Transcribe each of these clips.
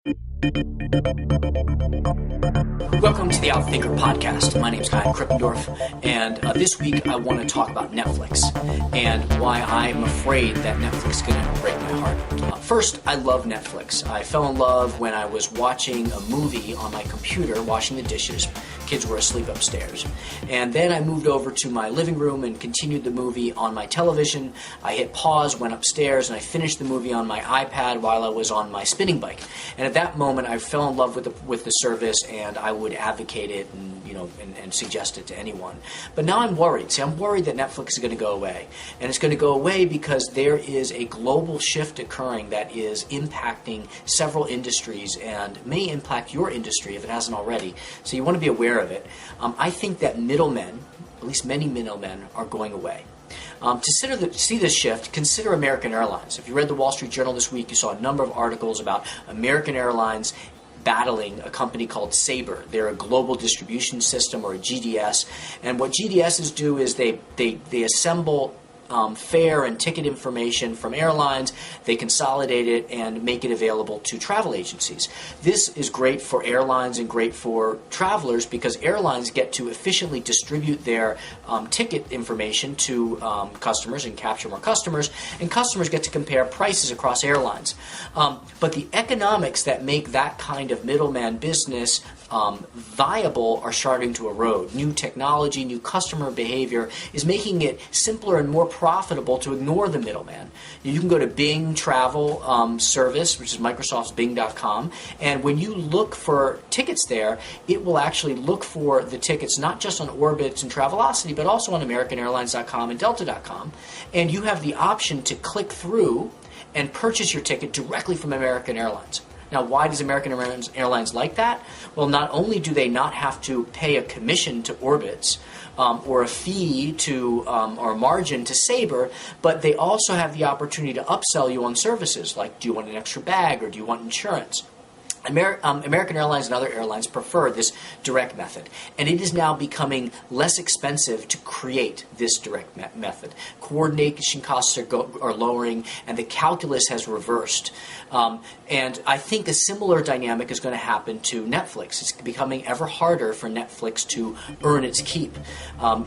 Welcome to the Outthinker podcast. My name is Kaihan Krippendorff, and this week I want to talk about Netflix and why I'm afraid that Netflix is going to break my heart. First, I love Netflix. I fell in love when I was watching a movie on my computer, washing the dishes. Kids were asleep upstairs. And then I moved over to my living room and continued the movie on my television. I hit pause, went upstairs, and I finished the movie on my iPad while I was on my spinning bike. And at that moment, I fell in love with the service, and I would advocate it and suggest it to anyone. But now I'm worried. See, I'm worried that Netflix is going to go away. And it's going to go away because there is a global shift occurring that is impacting several industries and may impact your industry if it hasn't already. So you want to be aware of it. I think that middlemen, at least many middlemen, are going away. To see this shift, consider American Airlines. If you read the Wall Street Journal this week, you saw a number of articles about American Airlines battling a company called Sabre. They're a global distribution system, or a GDS. And what GDSs do is they assemble fare and ticket information from airlines. They consolidate it and make it available to travel agencies. This is great for airlines and great for travelers because airlines get to efficiently distribute their ticket information to customers and capture more customers, and customers get to compare prices across airlines. But the economics that make that kind of middleman business viable are starting to erode. New technology, new customer behavior is making it simpler and more profitable to ignore the middleman. You can go to Bing Travel Service, which is Microsoft's Bing.com, and when you look for tickets there, it will actually look for the tickets not just on Orbitz and Travelocity, but also on AmericanAirlines.com and Delta.com, and you have the option to click through and purchase your ticket directly from American Airlines. Now, why does American Airlines like that? Well, not only do they not have to pay a commission to Orbitz or a fee to or a margin to Sabre, but they also have the opportunity to upsell you on services like, do you want an extra bag or do you want insurance? American Airlines and other airlines prefer this direct method, and it is now becoming less expensive to create this direct method. Coordination costs are lowering, and the calculus has reversed. And I think a similar dynamic is going to happen to Netflix. It's becoming ever harder for Netflix to earn its keep.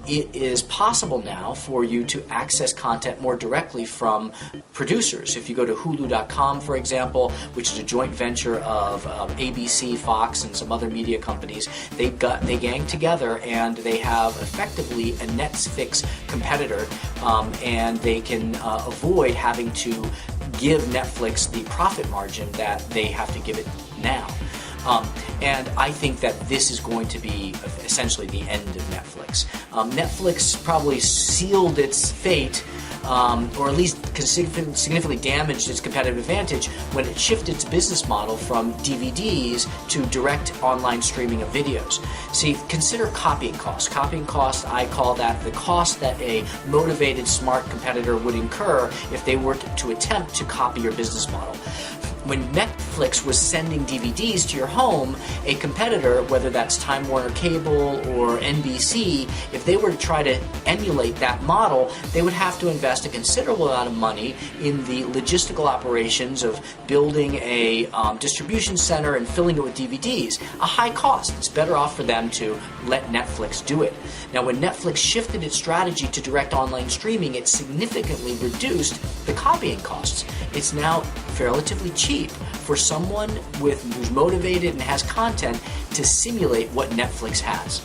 It is possible now for you to access content more directly from producers. If you go to Hulu.com, for example, which is a joint venture of ABC, Fox, and some other media companies, they gang together and they have effectively a Netflix competitor, and they can avoid having to give Netflix the profit margin that they have to give it now. And I think that this is going to be essentially the end of Netflix. Netflix probably sealed its fate, or at least significantly damaged its competitive advantage when it shifted its business model from DVDs to direct online streaming of videos. See, consider copying costs. Copying costs, I call that the cost that a motivated, smart competitor would incur if they were to attempt to copy your business model. When Netflix was sending DVDs to your home, a competitor, whether that's Time Warner Cable or NBC, if they were to try to emulate that model, they would have to invest a considerable amount of money in the logistical operations of building a distribution center and filling it with DVDs. A high cost. It's better off for them to let Netflix do it. Now, when Netflix shifted its strategy to direct online streaming, it significantly reduced the copying costs. It's now relatively cheap for someone who's motivated and has content to simulate what Netflix has.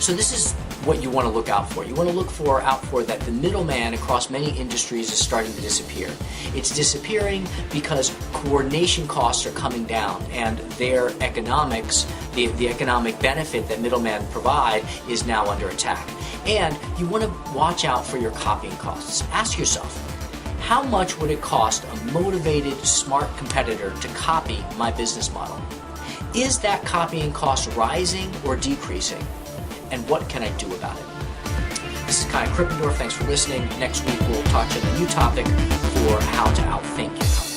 So this is what you want to look out for. You want to look out for that the middleman across many industries is starting to disappear. It's disappearing because coordination costs are coming down, and their economics, the economic benefit that middlemen provide, is now under attack. And you want to watch out for your copying costs. Ask yourself, how much would it cost a motivated, smart competitor to copy my business model? Is that copying cost rising or decreasing? And what can I do about it? This is Kaihan Krippendorff. Thanks for listening. Next week we'll talk to a new topic for how to outthink your company.